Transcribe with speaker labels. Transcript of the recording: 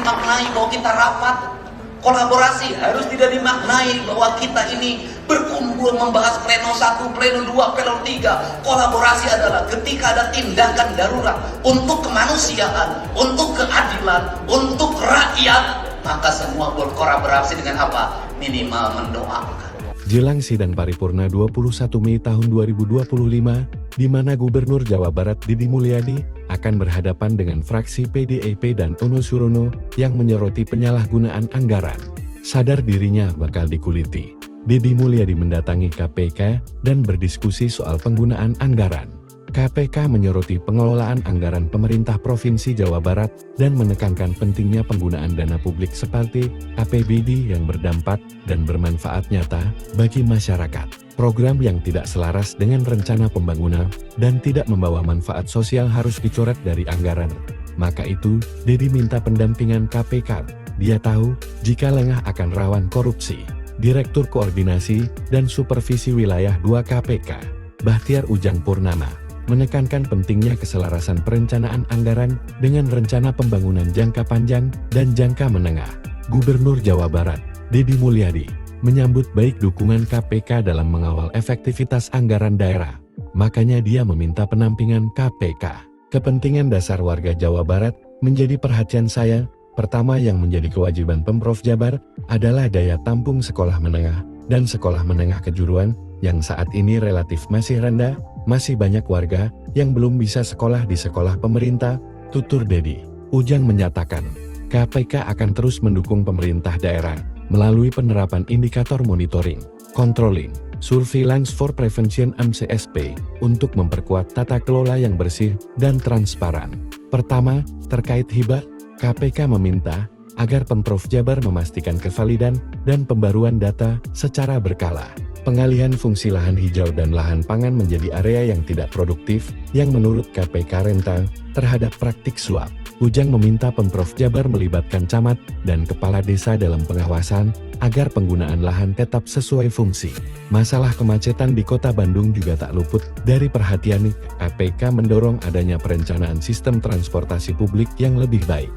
Speaker 1: dimaknai bahwa kita rapat. Kolaborasi harus tidak dimaknai bahwa kita ini berkumpul membahas pleno 1, pleno 2, pleno 3. Kolaborasi adalah ketika ada tindakan darurat untuk kemanusiaan, untuk keadilan, untuk rakyat, maka semua berkolaborasi dengan apa? Minimal mendoakan.
Speaker 2: Jelang sidang paripurna 21 Mei tahun 2025, di mana Gubernur Jawa Barat Deddy Mulyadi akan berhadapan dengan fraksi PDIP dan Ono Surono yang menyoroti penyalahgunaan anggaran. Sadar dirinya bakal dikuliti, Deddy Mulyadi mendatangi KPK dan berdiskusi soal penggunaan anggaran. KPK menyoroti pengelolaan anggaran pemerintah Provinsi Jawa Barat dan menekankan pentingnya penggunaan dana publik seperti APBD yang berdampak dan bermanfaat nyata bagi masyarakat. Program yang tidak selaras dengan rencana pembangunan dan tidak membawa manfaat sosial harus dicoret dari anggaran. Maka itu, Deddy minta pendampingan KPK. Dia tahu jika lengah akan rawan korupsi. Direktur Koordinasi dan Supervisi Wilayah 2 KPK, Bahtiar Ujang Purnama, menekankan pentingnya keselarasan perencanaan anggaran dengan rencana pembangunan jangka panjang dan jangka menengah. Gubernur Jawa Barat, Deddy Mulyadi, menyambut baik dukungan KPK dalam mengawal efektivitas anggaran daerah. Makanya dia meminta penampingan KPK. Kepentingan dasar warga Jawa Barat menjadi perhatian saya. Pertama yang menjadi kewajiban Pemprov Jabar adalah daya tampung sekolah menengah dan sekolah menengah kejuruan yang saat ini relatif masih rendah. Masih banyak warga yang belum bisa sekolah di sekolah pemerintah, tutur Deddy. Ujang menyatakan, KPK akan terus mendukung pemerintah daerah melalui penerapan indikator monitoring, controlling, surveillance for prevention MCSP untuk memperkuat tata kelola yang bersih dan transparan. Pertama, terkait hibah, KPK meminta agar Pemprov Jabar memastikan kevalidan dan pembaruan data secara berkala. Pengalihan fungsi lahan hijau dan lahan pangan menjadi area yang tidak produktif, yang menurut KPK rentan terhadap praktik suap. Ujang meminta Pemprov Jabar melibatkan camat dan kepala desa dalam pengawasan, agar penggunaan lahan tetap sesuai fungsi. Masalah kemacetan di kota Bandung juga tak luput dari perhatian. KPK mendorong adanya perencanaan sistem transportasi publik yang lebih baik.